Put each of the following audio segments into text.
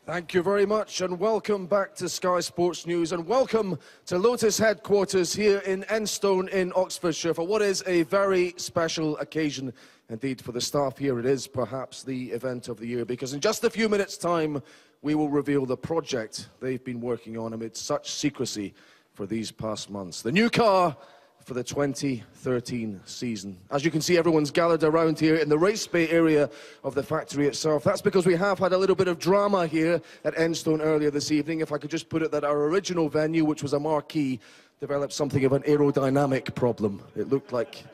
Thank you very much, and welcome back to Sky Sports News, and welcome to Lotus headquarters here in Enstone in Oxfordshire for what is a very special occasion. Indeed, for the staff here, it is perhaps the event of the year, because in just a few minutes' time, we will reveal the project they've been working on amid such secrecy for these past months. The new car for the 2013 season. As you can see, everyone's gathered around here in the race bay area of the factory itself. That's because we have had a little bit of drama here at Enstone earlier this evening. If I could just put it that our original venue, which was a marquee, developed something of an aerodynamic problem. It looked like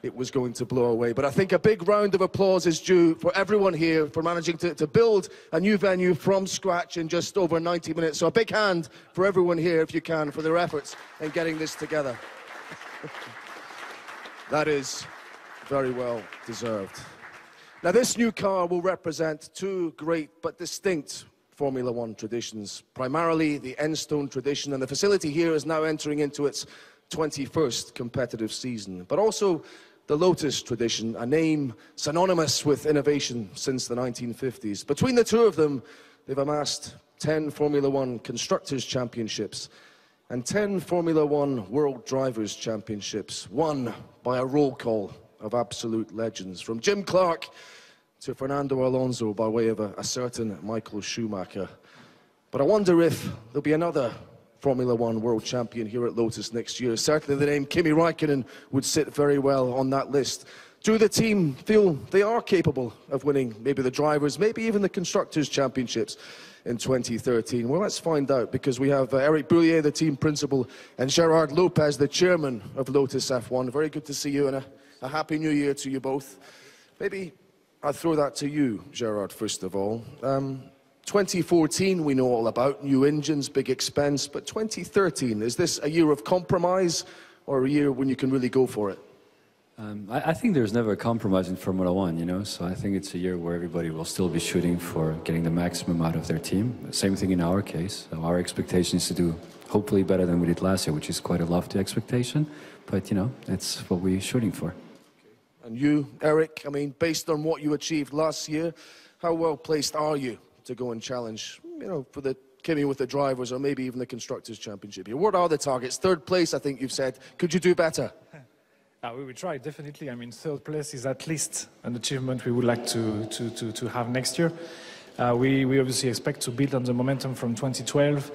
it was going to blow away. But I think a big round of applause is due for everyone here for managing to build a new venue from scratch in just over 90 minutes. So a big hand for everyone here, if you can, for their efforts in getting this together. That is very well deserved. Now, this new car will represent two great but distinct Formula One traditions. Primarily the Enstone tradition, and the facility here is now entering into its 21st competitive season. But also the Lotus tradition, a name synonymous with innovation since the 1950s. Between the two of them, they've amassed 10 Formula One Constructors' Championships and 10 Formula One World Drivers' Championships, won by a roll call of absolute legends, from Jim Clark to Fernando Alonso by way of a certain Michael Schumacher. But I wonder if there'll be another Formula One World Champion here at Lotus next year. Certainly the name Kimi Räikkönen would sit very well on that list. Do the team feel they are capable of winning maybe the Drivers', maybe even the Constructors' Championships in 2013? Well, let's find out, because we have Eric Boulier, the team principal, and Gerard Lopez, the chairman of Lotus F1. Very good to see you, and a happy new year to you both. Maybe I'll throw that to you, Gerard, first of all. 2014 we know all about, new engines, big expense, but 2013, is this a year of compromise or a year when you can really go for it? I think there's never a compromise in Formula One, you know, so I think it's a year where everybody will still be shooting for getting the maximum out of their team. Same thing in our case. So our expectation is to do hopefully better than we did last year, which is quite a lofty expectation, but, you know, that's what we're shooting for. And you, Eric, I mean, based on what you achieved last year, how well placed are you to go and challenge, you know, for the Kimi with the Drivers, or maybe even the Constructors' Championship? What are the targets? Third place, I think you've said. Could you do better? We will try, definitely. I mean, third place is at least an achievement we would like to have next year. We obviously expect to build on the momentum from 2012,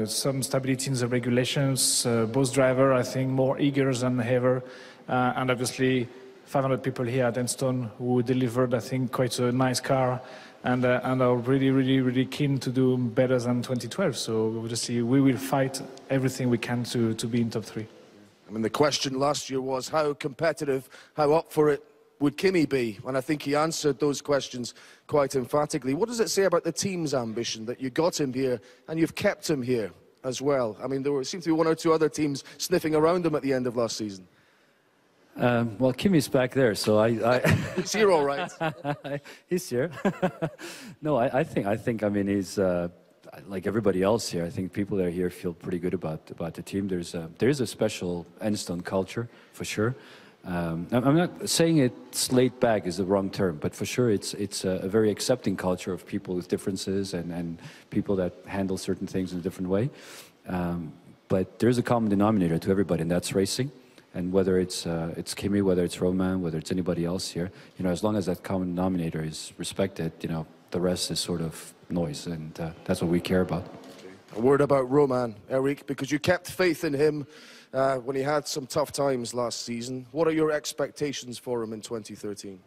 some stability in the regulations, both drivers, I think, more eager than ever, and obviously 500 people here at Enstone who delivered, I think, quite a nice car, and are really keen to do better than 2012. So obviously we will fight everything we can to be in top 3. I mean, the question last year was how competitive, how up for it would Kimi be? And I think he answered those questions quite emphatically. What does it say about the team's ambition that you got him here and you've kept him here as well? I mean, there seemed to be one or two other teams sniffing around him at the end of last season. Well, Kimi's back there, so He's here, all right. He's here. No, I think, I mean, he's... like everybody else here, I think people that are here feel pretty good about the team. There is a special Enstone culture, for sure. I'm not saying it's laid back is the wrong term, but for sure it's a very accepting culture of people with differences and people that handle certain things in a different way. But there's a common denominator to everybody, and that's racing. And whether it's Kimi, whether it's Romain, whether it's anybody else here, you know, as long as that common denominator is respected, you know, the rest is sort of noise, and that's what we care about. A word about Romain, Eric, because you kept faith in him when he had some tough times last season. What are your expectations for him in 2013?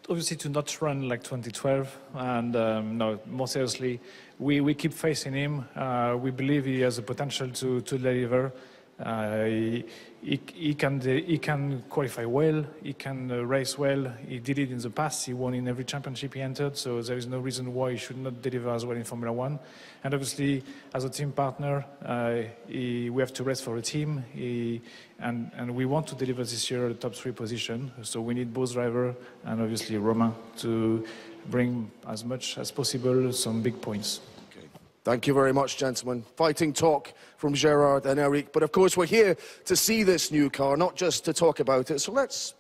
Obviously to not run like 2012, and no, more seriously, we keep faith in him. We believe he has the potential to deliver. He can qualify well, he can race well. He did it in the past, he won in every championship he entered, so there is no reason why he should not deliver as well in Formula One. And obviously, as a team partner, we have to race for a team, and we want to deliver this year a top 3 position, so we need both drivers and obviously Romain to bring as much as possible some big points. Thank you very much, gentlemen. Fighting talk from Gerard and Eric. But of course, we're here to see this new car, not just to talk about it. So let's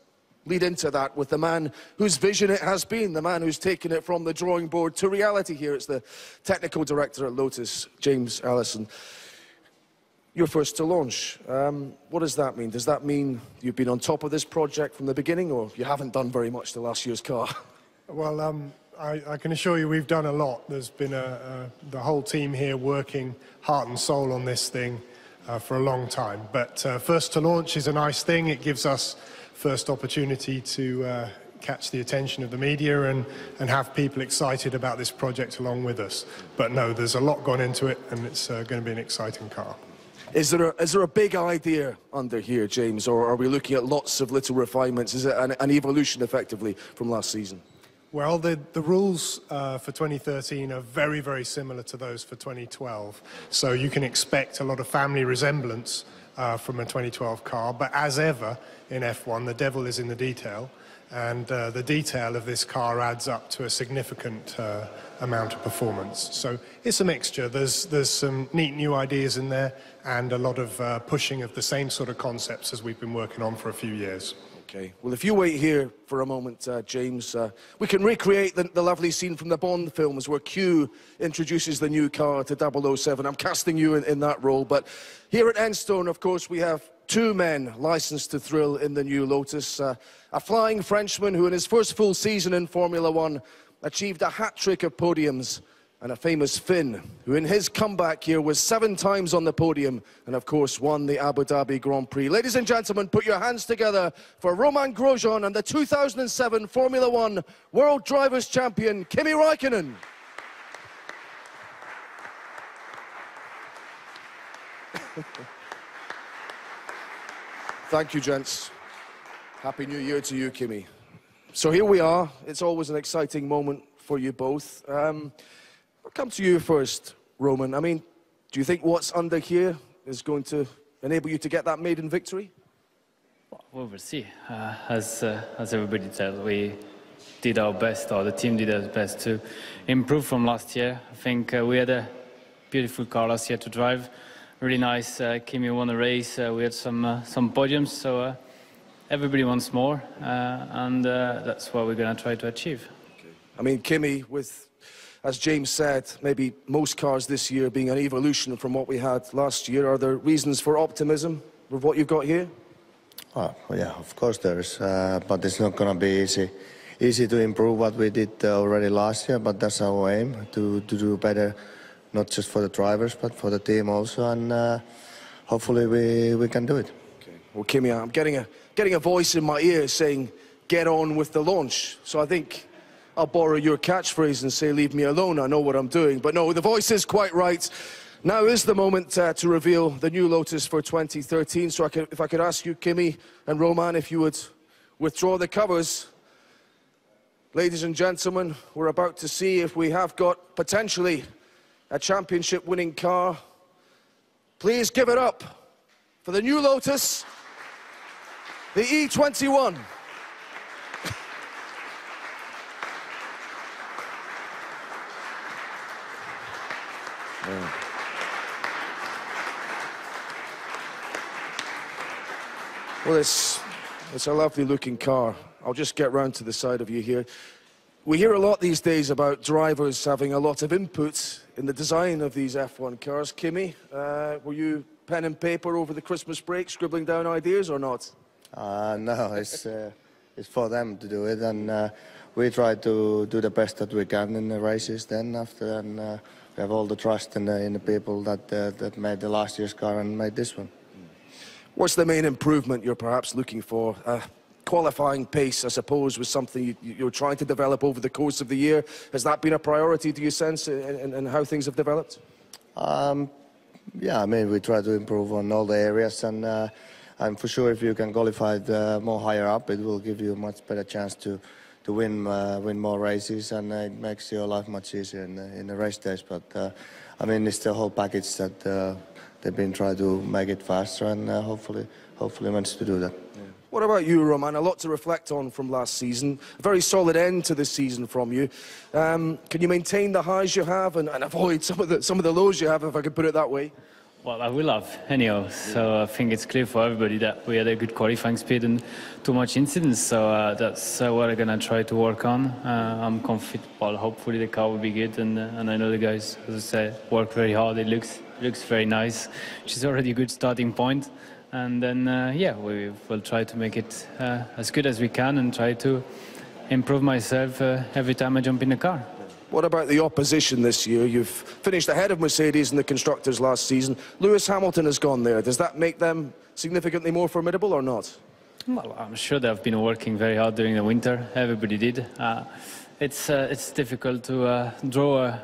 lead into that with the man whose vision it has been, the man who's taken it from the drawing board to reality here. It's the technical director at Lotus, James Allison. You're first to launch. What does that mean? Does that mean you've been on top of this project from the beginning, or you haven't done very much to last year's car? Well, I can assure you we've done a lot. There's been the whole team here working heart and soul on this thing for a long time. But first to launch is a nice thing. It gives us first opportunity to catch the attention of the media and have people excited about this project along with us. But no, there's a lot gone into it, and it's going to be an exciting car. Is there a big idea under here, James, or are we looking at lots of little refinements? Is it an evolution, effectively, from last season? Well, the rules for 2013 are very, very similar to those for 2012. So you can expect a lot of family resemblance from a 2012 car. But as ever in F1, the devil is in the detail. And the detail of this car adds up to a significant amount of performance. So it's a mixture. There's some neat new ideas in there and a lot of pushing of the same sort of concepts as we've been working on for a few years. Okay, well, if you wait here for a moment, James, we can recreate the lovely scene from the Bond films where Q introduces the new car to 007. I'm casting you in that role, but here at Enstone, of course, we have two men licensed to thrill in the new Lotus. A flying Frenchman who in his first full season in Formula One achieved a hat-trick of podiums, and a famous Finn who in his comeback year was 7 times on the podium and of course won the Abu Dhabi Grand Prix. Ladies and gentlemen, put your hands together for Romain Grosjean and the 2007 Formula One World Drivers' Champion, Kimi Räikkönen. Thank you, gents. Happy New Year to you, Kimi. So here we are. It's always an exciting moment for you both. I'll come to you first, Roman. I mean, do you think what's under here is going to enable you to get that maiden victory? Well, we'll see. As everybody said, we did our best, or the team did its best to improve from last year. I think we had a beautiful car last year to drive. Really nice. Kimi won the race. We had some podiums, so everybody wants more, and that's what we're going to try to achieve. Okay. I mean, Kimi, with, as James said, maybe most cars this year being an evolution from what we had last year, are there reasons for optimism with what you've got here? Oh, yeah, of course there is, but it's not going to be easy to improve what we did already last year, but that's our aim, to do better, not just for the drivers, but for the team also, and hopefully we can do it. Okay. Well, Kimi, I'm getting a voice in my ear saying, get on with the launch. So I think I'll borrow your catchphrase and say, leave me alone, I know what I'm doing. But no, the voice is quite right. Now is the moment to reveal the new Lotus for 2013. So if I could ask you, Kimi and Roman, if you would withdraw the covers. Ladies and gentlemen, we're about to see if we have got potentially a championship-winning car. Please give it up for the new Lotus, the E21. Well, it's a lovely-looking car. I'll just get round to the side of you here. We hear a lot these days about drivers having a lot of input in the design of these F1 cars. Kimi, were you pen and paper over the Christmas break, scribbling down ideas or not? No, it's for them to do it, and we try to do the best that we can in the races then after, and we have all the trust in the people that made the last year's car and made this one. What's the main improvement you're perhaps looking for? Qualifying pace, I suppose, was something you're trying to develop over the course of the year. Has that been a priority, do you sense, in how things have developed? Yeah, I mean, we try to improve on all the areas, and for sure if you can qualify more higher up, it will give you a much better chance to win more races, and it makes your life much easier in the race days. But I mean, it's the whole package that they've been trying to make it faster, and hopefully manage to do that. Yeah. What about you, Roman? A lot to reflect on from last season. A very solid end to this season from you. Can you maintain the highs you have and avoid some of the lows you have, if I could put it that way? Well, I will have anyhow, so I think it's clear for everybody that we had a good qualifying speed and too much incidents, so that's what I'm going to try to work on. I'm confident, well, hopefully the car will be good, and I know the guys, as I said, work very hard. It looks very nice, which is already a good starting point. And then, yeah, we will try to make it as good as we can and try to improve myself every time I jump in the car. What about the opposition this year? You've finished ahead of Mercedes in the Constructors last season. Lewis Hamilton has gone there. Does that make them significantly more formidable or not? Well, I'm sure they've been working very hard during the winter. Everybody did. It's difficult to draw a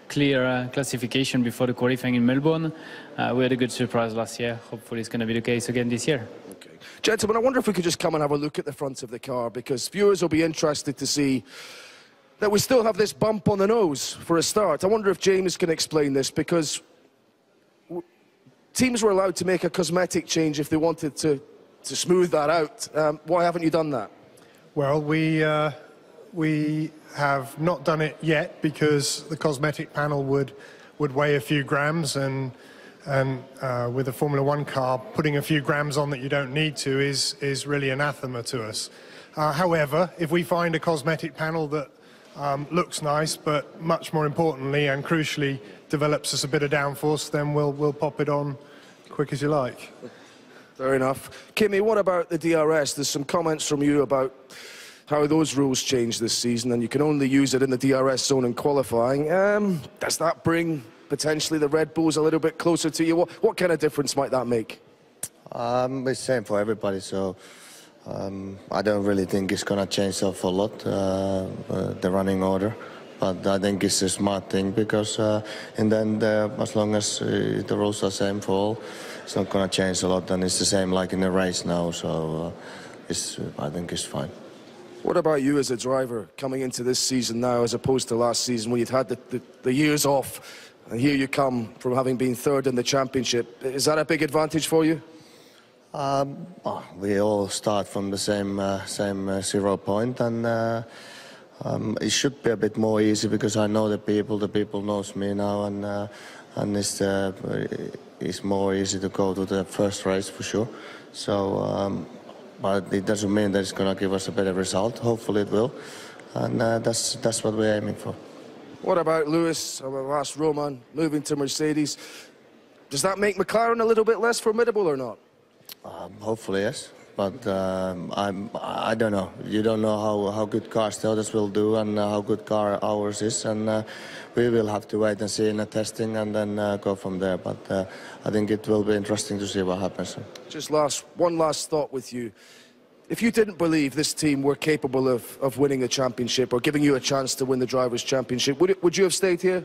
clear classification before the qualifying in Melbourne. We had a good surprise last year. Hopefully it's going to be the case again this year. Okay. Gentlemen, I wonder if we could just come and have a look at the front of the car, because viewers will be interested to see that we still have this bump on the nose for a start. I wonder if James can explain this, because teams were allowed to make a cosmetic change if they wanted to smooth that out. Why haven't you done that? Well, we have not done it yet because the cosmetic panel would weigh a few grams, and with a Formula One car, putting a few grams on that you don't need to is really anathema to us. However, if we find a cosmetic panel that looks nice, but much more importantly and crucially develops us a bit of downforce, then we'll pop it on quick as you like. Fair enough. Kimi, what about the DRS? There's some comments from you about how those rules changed this season, and you can only use it in the DRS zone in qualifying. Does that bring potentially the Red Bulls a little bit closer to you? What kind of difference might that make? It's the same for everybody, so I don't really think it's going to change a lot, the running order. But I think it's a smart thing, because in the end, as long as the rules are the same for all, it's not going to change a lot, and it's the same like in the race now, so I think it's fine. What about you as a driver coming into this season now as opposed to last season when you'd had the years off, and here you come from having been third in the championship? Is that a big advantage for you? We all start from the same 0 point, and it should be a bit more easy because I know the people knows me now, and it's more easy to go to the first race for sure. So, but it doesn't mean that it's going to give us a better result. Hopefully it will, and that's what we're aiming for. What about Lewis? I'll ask Roman, moving to Mercedes. Does that make McLaren a little bit less formidable or not? Hopefully yes, but I don't know. You don't know how good cars the others will do and how good car ours is, and we will have to wait and see in the testing and then go from there. But I think it will be interesting to see what happens. Just one last thought with you. If you didn't believe this team were capable of winning the championship or giving you a chance to win the Drivers' Championship, would you have stayed here?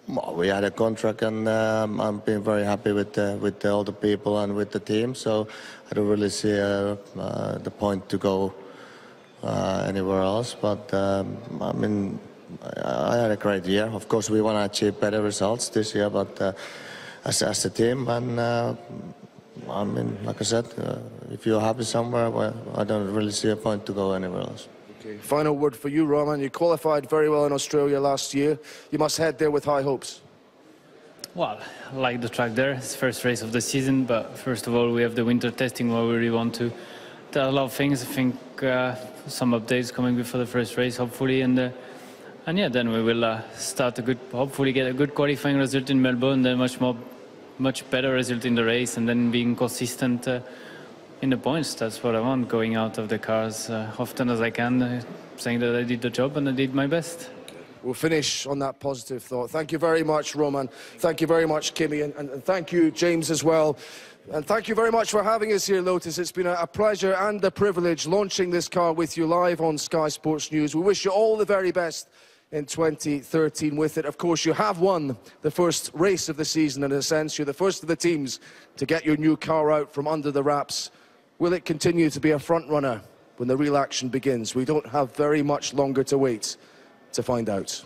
Well, we had a contract, and I'm being very happy with all the people and with the team. So I don't really see the point to go anywhere else. But I mean, I had a great year. Of course, we want to achieve better results this year, but as a team, and I mean, like I said, if you're happy somewhere, well, I don't really see a point to go anywhere else. Okay. Final word for you, Roman. You qualified very well in Australia last year. You must head there with high hopes. Well, I like the track there. It's the first race of the season, but first of all, we have the winter testing where we really want to tell a lot of things. I think some updates coming before the first race, hopefully, and yeah, then we will hopefully get a good qualifying result in Melbourne, then much better result in the race, and then being consistent in the points. That's what I want, going out of the cars often as I can, saying that I did the job and I did my best. We'll finish on that positive thought. Thank you very much, Roman. Thank you very much, Kimi, and thank you, James, as well. And thank you very much for having us here, Lotus. It's been a pleasure and a privilege launching this car with you live on Sky Sports News. We wish you all the very best in 2013 with it. Of course, you have won the first race of the season in a sense. You're the first of the teams to get your new car out from under the wraps. Will it continue to be a front runner when the real action begins? We don't have very much longer to wait to find out.